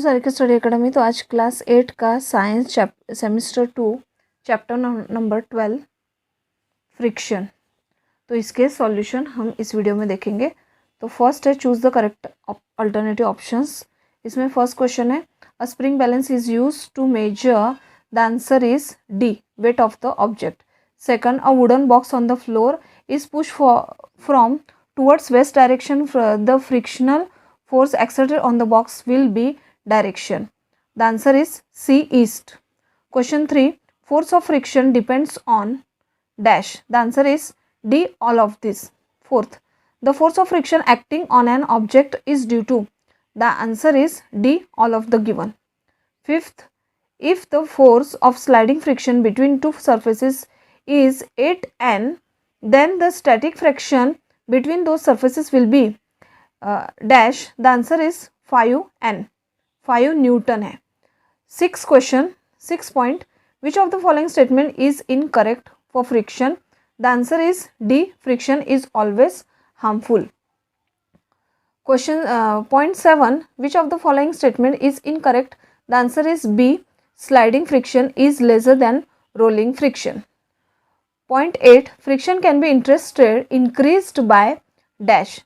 सारे के study academy. तो आज क्लास 8 का science semester 2 chapter number 12 friction. तो इसके सॉल्यूशन हम इस वीडियो में देखेंगे। तो फर्स्ट है choose the correct alternative options. इसमें फर्स्ट क्वेश्चन है a spring balance is use to measure, the answer is D, weight of the object. Second, a wooden box on the floor is push from towards west direction, the frictional force exerted on the box will be direction. The answer is C, east. Question 3, force of friction depends on dash. The answer is D, all of this. Fourth, the force of friction acting on an object is due to. The answer is D, all of the given. Fifth, if the force of sliding friction between two surfaces is 8N, then the static friction between those surfaces will be dash. The answer is 5N, 5 Newton है. Sixth question, 6 point, which of the following statement is incorrect for friction? The answer is D, friction is always harmful. Question point 7, which of the following statement is incorrect? The answer is B, sliding friction is lesser than rolling friction. Point 8, friction can be increased by dash.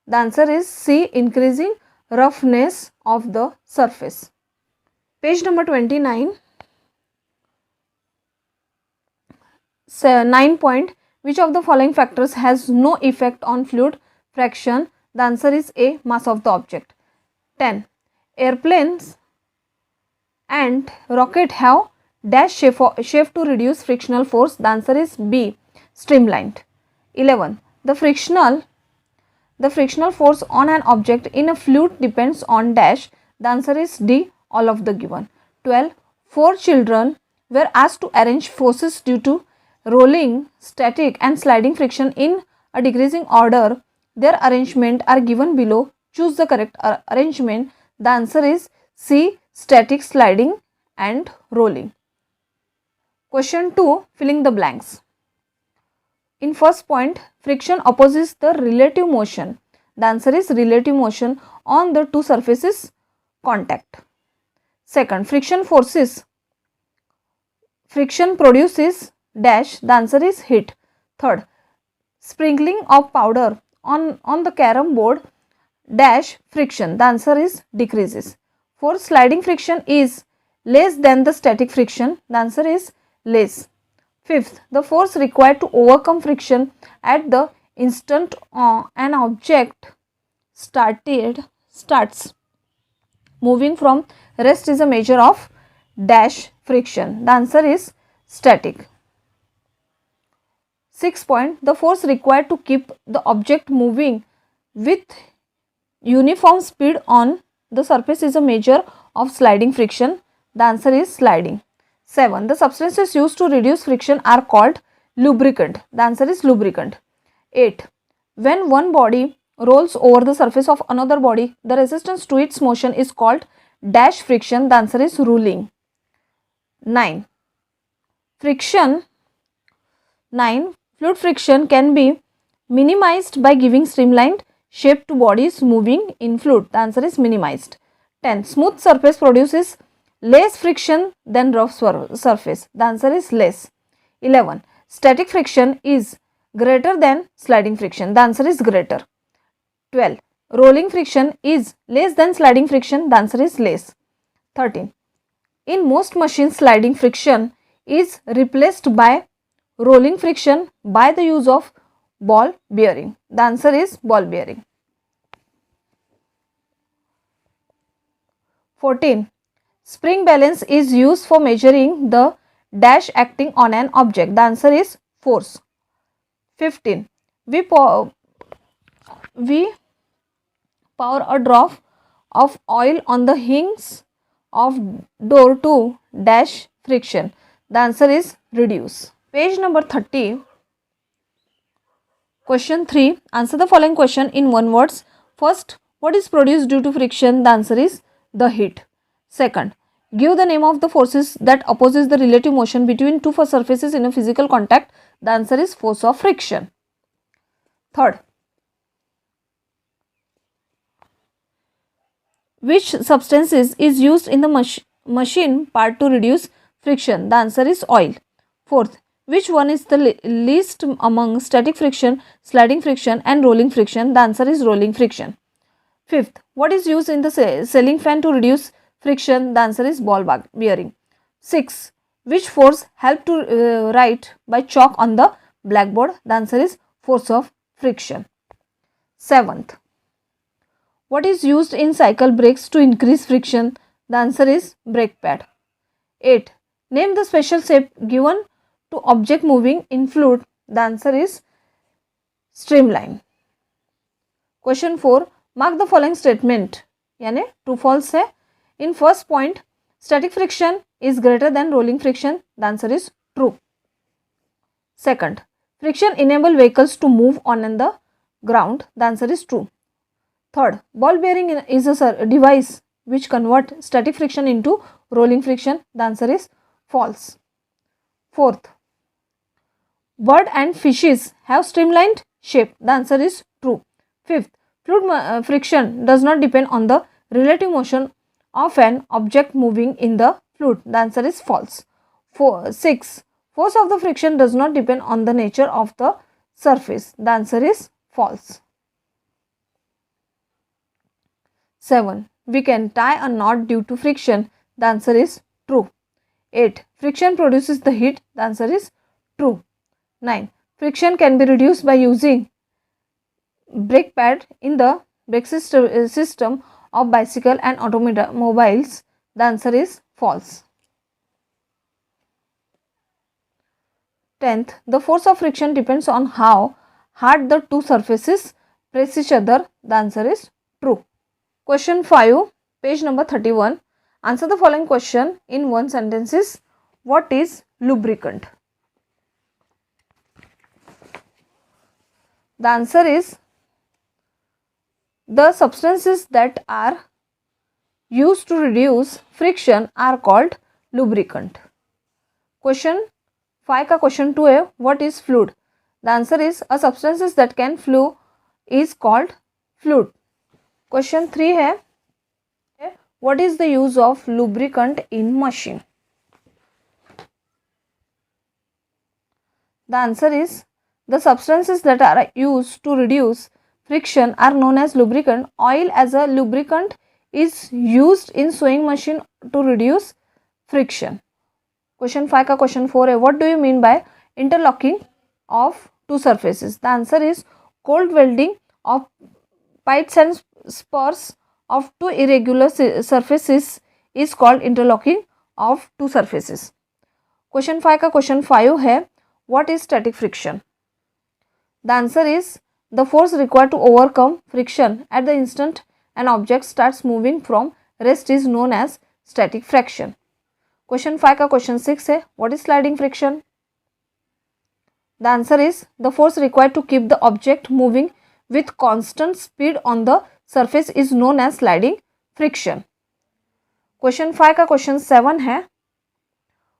The answer is C, increasing roughness of the surface. Page number 29. 9 point, which of the following factors has no effect on fluid fraction? The answer is A, mass of the object. 10, airplanes and rocket have dash shape to reduce frictional force. The answer is B, streamlined. 11, the frictional force on an object in a fluid depends on dash. The answer is D, all of the given. 12, 4 children were asked to arrange forces due to rolling, static and sliding friction in a decreasing order. Their arrangement are given below. Choose the correct arrangement. The answer is C, static, sliding and rolling. Question 2, filling the blanks. In first point, friction opposes the relative motion. The answer is relative motion on the two surfaces contact. Second, friction produces dash. The answer is heat. Third, sprinkling of powder on the carom board dash friction. The answer is decreases. Fourth, sliding friction is less than the static friction. The answer is less. Fifth, the force required to overcome friction at the instant an object starts moving from rest is a measure of dash friction. The answer is static. 6 point, the force required to keep the object moving with uniform speed on the surface is a measure of sliding friction. The answer is sliding. 7, the substances used to reduce friction are called lubricant. The answer is lubricant. 8, when one body rolls over the surface of another body, the resistance to its motion is called dash friction. The answer is ruling. 9, fluid friction can be minimized by giving streamlined shape to bodies moving in fluid. The answer is minimized. 10, smooth surface produces less friction than rough surface. The answer is less. 11, static friction is greater than sliding friction. The answer is greater. 12, rolling friction is less than sliding friction. The answer is less. 13, in most machines sliding friction is replaced by rolling friction by the use of ball bearing. The answer is ball bearing. 14, spring balance is used for measuring the dash acting on an object. The answer is force. 15, we pour a drop of oil on the hinge of door to dash friction. The answer is reduce. Page number 30. Question 3. Answer the following question in one words. First, what is produced due to friction? The answer is the heat. Second, give the name of the forces that opposes the relative motion between two surfaces in a physical contact. The answer is force of friction. Third, Which substances is used in the machine part to reduce friction? The answer is oil. Fourth, which one is the least among static friction, sliding friction and rolling friction? The answer is rolling friction. Fifth, what is used in the ceiling fan to reduce friction? The answer is ball bearing. Sixth, which force help to write by chalk on the blackboard? The answer is force of friction. Seventh, what is used in cycle brakes to increase friction? The answer is brake pad. 8. Name the special shape given to object moving in fluid. The answer is streamline. Question 4. Mark the following statement. यानी true false है. In first point, static friction is greater than rolling friction. The answer is true. Second, friction enable vehicles to move on the ground. The answer is true. Third, ball bearing is a device which convert static friction into rolling friction. The answer is false. Fourth, bird and fishes have streamlined shape. The answer is true. Fifth, fluid friction does not depend on the relative motion of an object moving in the fluid. The answer is false. Six, force of the friction does not depend on the nature of the surface. The answer is false. 7. We can tie a knot due to friction. The answer is true. 8. Friction produces the heat. The answer is true. 9. Friction can be reduced by using brake pad in the brake system of bicycle and automobiles. The answer is false. 10th, the force of friction depends on how hard the two surfaces press each other. The answer is true. Question 5, page number 31. Answer the following question in one sentence. What is lubricant? The answer is the substances that are used to reduce friction are called lubricant. Question 5 का question 2 है, what is fluid? The answer is a substances that can flow is called fluid. Question 3 है, what is the use of lubricant in machine? The answer is the substances that are used to reduce friction are known as lubricant. Oil as a lubricant is used in sewing machine to reduce friction. Question 5 का question 4 है, what do you mean by interlocking of two surfaces? The answer is cold welding of pipes and spurs of two irregular surfaces is called interlocking of two surfaces. Question 5 का question 5 है, what is static friction? The answer is the force required to overcome friction at the instant an object starts moving from rest is known as static friction. Question 5 का question 6 है, what is sliding friction? The answer is the force required to keep the object moving with constant speed on the surface is known as sliding friction. Question 5 का question 7 है,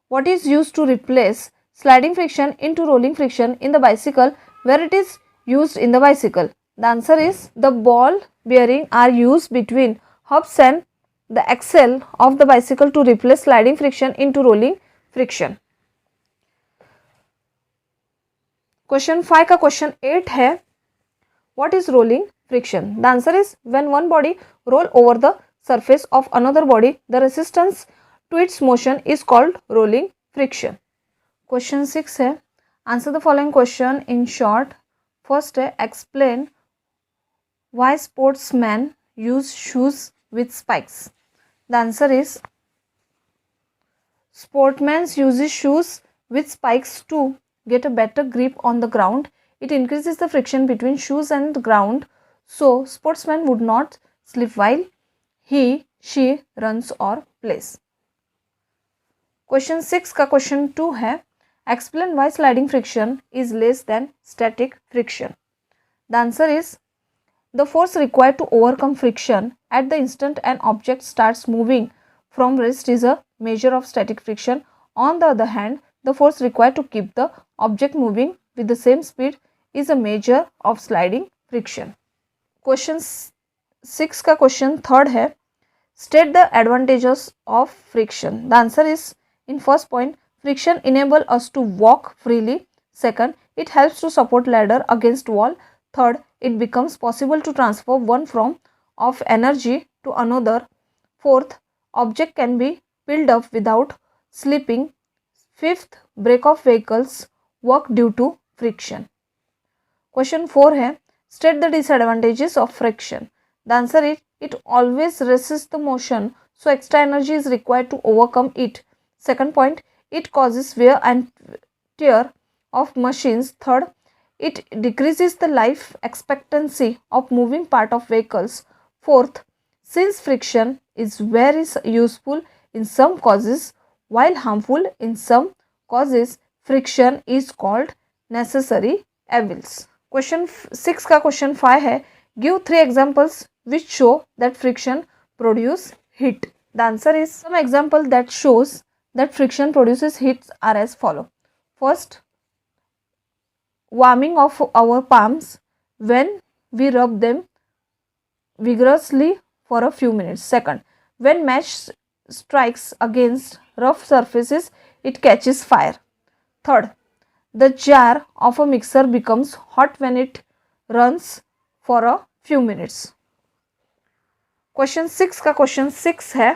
what is used to replace sliding friction into rolling friction in the bicycle where it is used in the bicycle? The answer is the ball bearing are used between hubs and the axle of the bicycle to replace sliding friction into rolling friction. Question 5 का question 8 है, what is rolling friction? The answer is when one body roll over the surface of another body, the resistance to its motion is called rolling friction. Question 6 है, answer the following question in short. First है, explain why sportsmen use shoes with spikes. The answer is sportsmen use shoes with spikes to get a better grip on the ground. It increases the friction between shoes and the ground, so sportsman would not slip while she runs or plays. Question 6 का question 2 है, explain why sliding friction is less than static friction. The answer is the force required to overcome friction at the instant an object starts moving from rest is a measure of static friction. On the other hand, the force required to keep the object moving with the same speed is a measure of sliding friction. Question 6 का question 3 है, State the advantages of friction. The answer is, in first point, friction enable us to walk freely. Second, it helps to support ladder against wall. Third, it becomes possible to transfer one form of energy to another. Fourth, object can be built up without slipping. Fifth, brake of vehicles work due to friction. Question 4 है, state the disadvantages of friction. The answer is, it always resists the motion, so extra energy is required to overcome it. Second point, it causes wear and tear of machines. Third, it decreases the life expectancy of moving part of vehicles. Fourth, since friction is very useful in some causes while harmful in some causes, friction is called necessary evils. Question 6 का question 5 है, give 3 examples which show that friction produce heat. The answer is, some example that shows that friction produces heat are as follow. First, warming of our palms when we rub them vigorously for a few minutes. Second, when match strikes against rough surfaces, it catches fire. Third, the jar of a mixer becomes hot when it runs for a few minutes. Question 6 का question 6 है,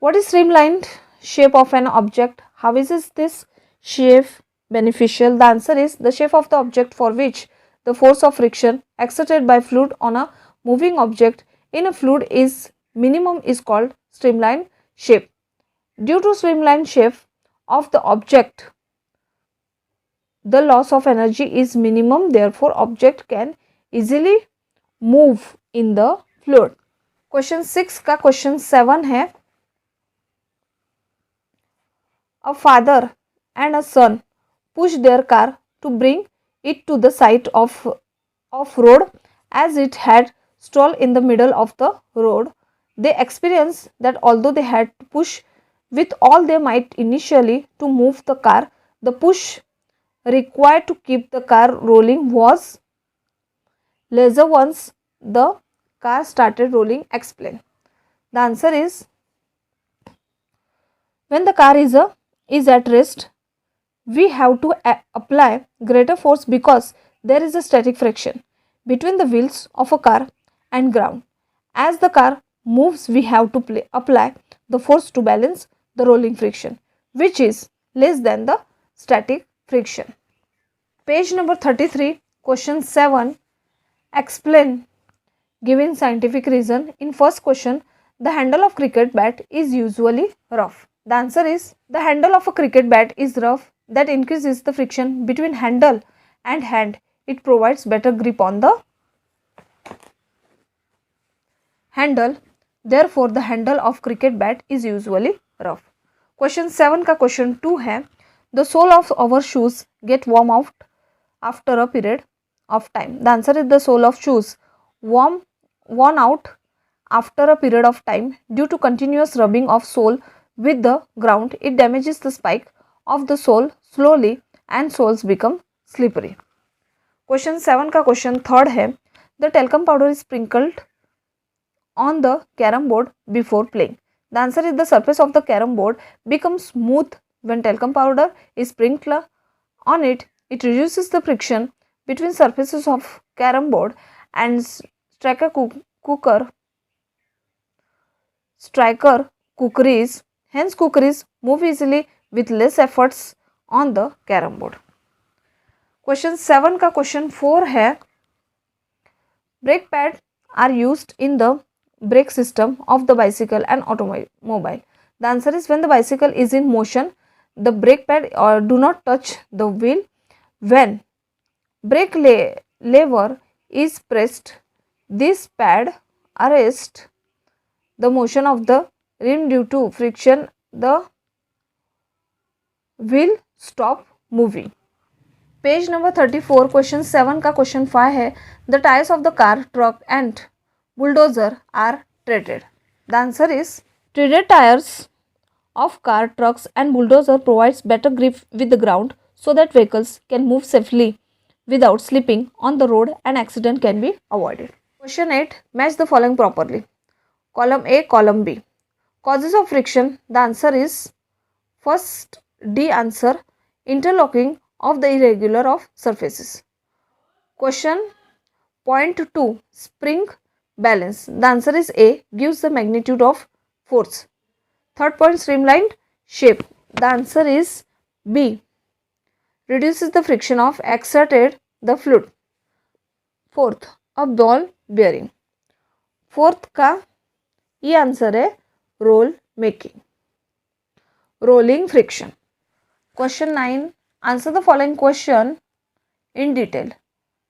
what is streamlined shape of an object, how is this shape beneficial. The answer is, the shape of the object for which the force of friction exerted by fluid on a moving object in a fluid is minimum is called streamlined shape. Due to streamlined shape of the object, the loss of energy is minimum, therefore object can easily move in the fluid. Question 6 का question 7 है, a father and a son push their car to bring it to the side of road. As it had stalled in the middle of the road, they experienced that although they had to push with all their might initially to move the car, the push required to keep the car rolling was lesser once the car started rolling. Explain. The answer is, when the car is at rest, we have to apply greater force because there is a static friction between the wheels of a car and ground. As the car moves, we have to apply the force to balance the rolling friction, which is less than the static friction. Page number 33, question 7, explain given scientific reason. In first question, the handle of cricket bat is usually rough. The answer is, the handle of a cricket bat is rough. That increases the friction between handle and hand. It provides better grip on the handle. Therefore, the handle of cricket bat is usually rough. Question 7 का question 2 है, the sole of our shoes get worn out after a period of time. The answer is, the sole of shoes worn out after a period of time due to continuous rubbing of sole with the ground. It damages the spike of the sole slowly and soles become slippery. Question 7 का question 3 है, the talcum powder is sprinkled on the carom board before playing. The answer is, the surface of the carom board becomes smooth when talcum powder is sprinkled on it. It reduces the friction between surfaces of carom board and striker cookeries. Hence, cookeries move easily with less efforts on the carom board. Question 7 का question 4 है, brake pads are used in the brake system of the bicycle and automobile. The answer is, when the bicycle is in motion, the brake pad do not touch the wheel. When brake lever is pressed, this pad arrests the motion of the rim. Due to friction, the wheel stop moving. Page number 34, question 7 का question 5 है, the tires of the car, truck and bulldozer are treated. The answer is, treated tires of car, trucks and bulldozer provides better grip with the ground so that vehicles can move safely without slipping on the road and accident can be avoided. Question 8, match the following properly. Column A, column B. Causes of friction, the answer is first D answer, interlocking of the irregular of surfaces. Question point 2, spring balance. The answer is A, gives the magnitude of force. Third point, streamlined shape. The answer is B, reduces the friction of exerted the fluid. Fourth, a ball bearing. Fourth का ये answer है roll making, rolling friction. Question 9, answer the following question in detail.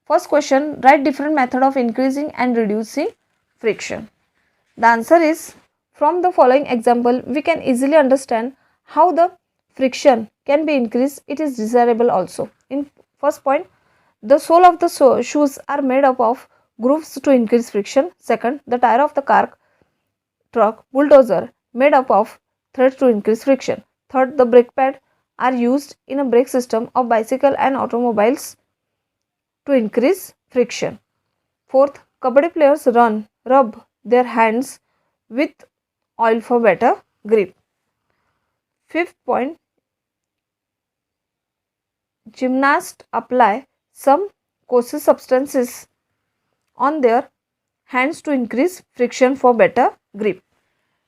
First question, write different method of increasing and reducing friction. The answer is, from the following example, we can easily understand how the friction can be increased. It is desirable also. In first point, the sole of the shoes are made up of grooves to increase friction. Second, the tire of the car, truck, bulldozer made up of threads to increase friction. Third, the brake pad are used in a brake system of bicycle and automobiles to increase friction. Fourth, kabaddi players rub their hands with oil for better grip. Fifth point, gymnasts apply some coarser substances on their hands to increase friction for better grip.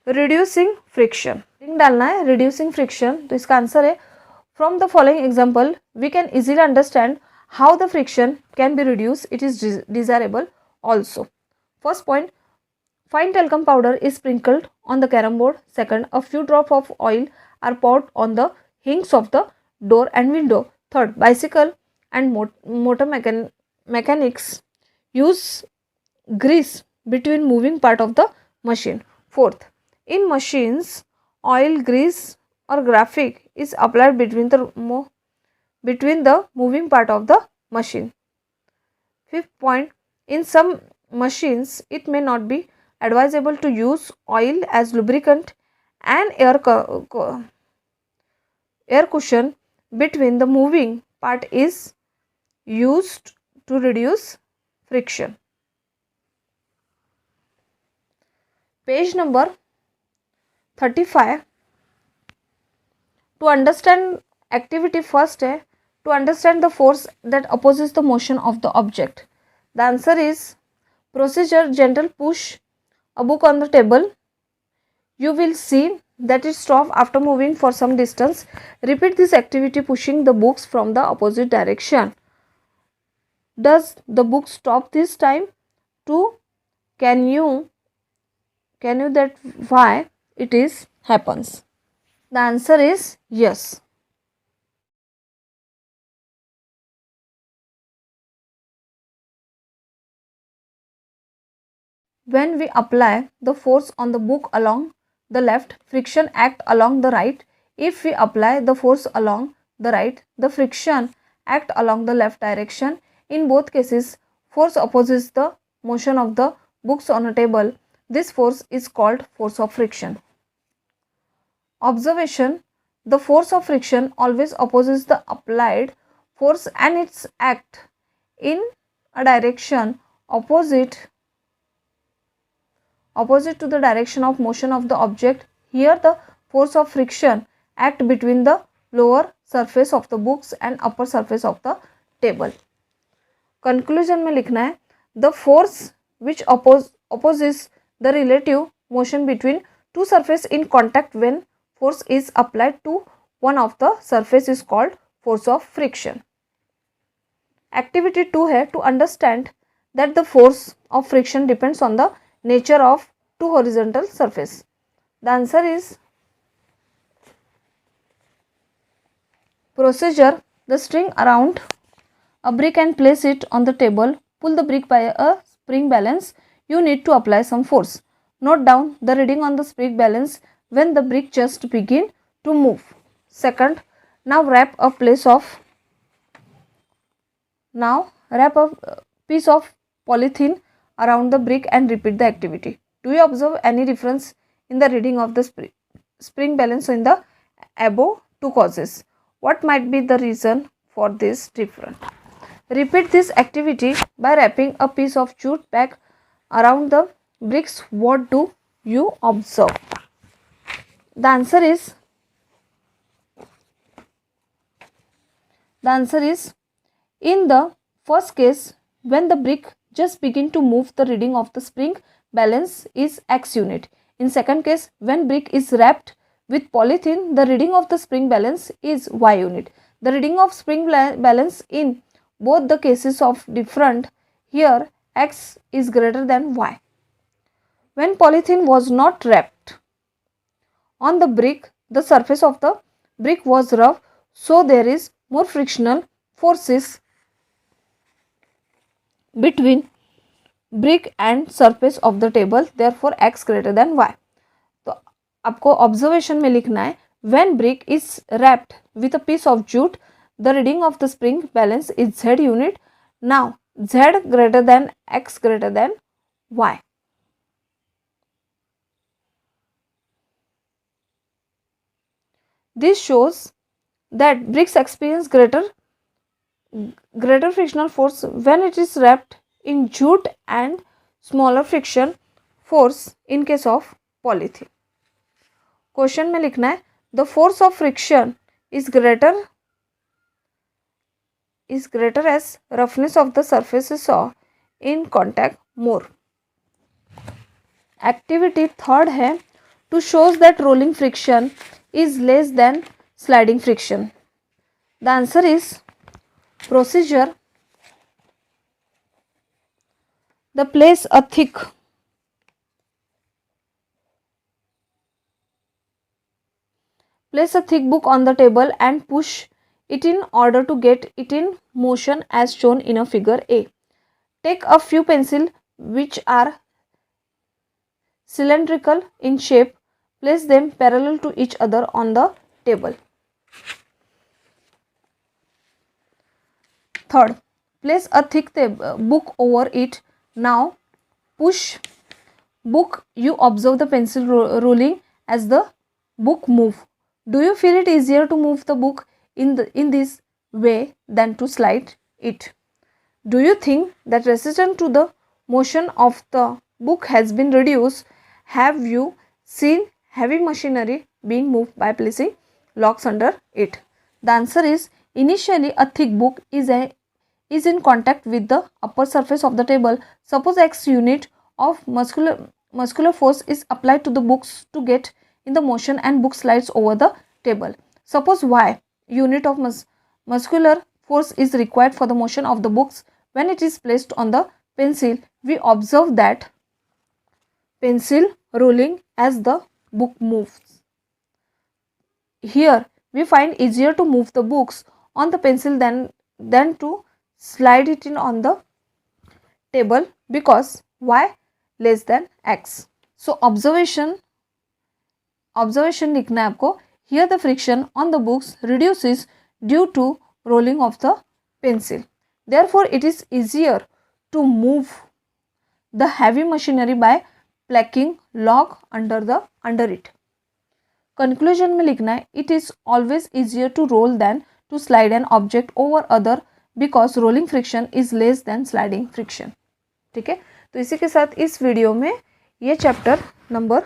Reducing friction, डालना है reducing friction. तो इसका answer है, from the following example we can easily understand how the friction can be reduced. It is desirable also. First point, fine talcum powder is sprinkled on the carom board. Second, a few drops of oil are poured on the hinges of the door and window. Third, bicycle and motor mechanics use grease between moving part of the machine. Fourth, in machines, oil, grease or graphite is applied between the moving part of the machine. Fifth point, in some machines it may not be advisable to use oil as lubricant, and air cushion between the moving part is used to reduce friction. Page number 35. To understand activity, first है to understand the force that opposes the motion of the object. The answer is procedure, gentle push a book on the table. You will see that it stops after moving for some distance. Repeat this activity pushing the books from the opposite direction. Does the book stop this time? 2. Can you that why it is happens? The answer is yes. When we apply the force on the book along the left, friction act along the right. If we apply the force along the right, the friction act along the left direction. In both cases, force opposes the motion of the books on a table. This force is called force of friction. Observation, the force of friction always opposes the applied force and its act in a direction opposite to the direction of motion of the object. Here the force of friction act between the lower surface of the books and upper surface of the table. Conclusion में लिखना है, the force which opposes the relative motion between two surfaces in contact when force is applied to one of the surface is called force of friction. Activity 2 है to understand that the force of friction depends on the nature of two horizontal surface. The answer is procedure, the string around a brick and place it on the table. Pull the brick by a spring balance. You need to apply some force. Note down the reading on the spring balance when the brick just begin to move. Second, now wrap a piece of polythene around the brick and repeat the activity. Do you observe any difference in the reading of the spring balance in the above two causes? What might be the reason for this difference? Repeat this activity by wrapping a piece of jute bag around the bricks. What do you observe? The answer is in the first case, when the brick just begin to move, the reading of the spring balance is x unit. In second case, when brick is wrapped with polythene, the reading of the spring balance is y unit. The reading of spring balance in both the cases of different. Here x is greater than y. When polythene was not wrapped on the brick, the surface of the brick was rough, so there is more frictional forces between brick and surface of the table, therefore x greater than y. तो आपको observation में लिखना है, when brick is wrapped with a piece of jute, the reading of the spring balance is z unit. Now z greater than x greater than y. This shows that bricks experience greater frictional force when it is wrapped in jute and smaller friction force in case of polythene. Question में लिखना है, the force of friction is greater as roughness of the surfaces or in contact more. Activity third है, to shows that rolling friction is less than sliding friction. The answer is procedure. The place a thick book on the table and push it in order to get it in motion as shown in a figure A. Take a few pencils which are cylindrical in shape, place them parallel to each other on the table. Third, place a thick book over it. Now push book, you observe the pencil rolling as the book move. Do you feel it easier to move the book in this way than to slide it? Do you think that resistance to the motion of the book has been reduced? Have you seen heavy machinery being moved by placing locks under it? The answer is, initially a thick book is in contact with the upper surface of the table. Suppose x unit of muscular force is applied to the books to get in the motion and book slides over the table. Suppose y unit of muscular force is required for the motion of the books when it is placed on the pencil. We observe that pencil rolling as the book moves. Here we find easier to move the books on the pencil than to slide it in on the table because y less than x. So observation लिखना है आपको. Here the friction on the books reduces due to rolling of the pencil. Therefore it is easier to move the heavy machinery by placing lock under it. Conclusion में लिखना है, it is always easier to roll than to slide an object over other because rolling friction is less than sliding friction. ठीक है, तो इसी के साथ इस वीडियो में ये चैप्टर नंबर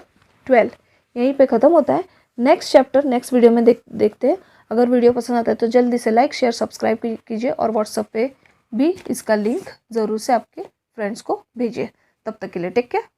12 यहीं पे ख़त्म होता है. नेक्स्ट चैप्टर नेक्स्ट वीडियो में देखते हैं. अगर वीडियो पसंद आता है तो जल्दी से लाइक शेयर सब्सक्राइब कीजिए और व्हाट्सएप पे भी इसका लिंक ज़रूर से आपके फ्रेंड्स को भेजिए. तब तक के लिए टेक केयर.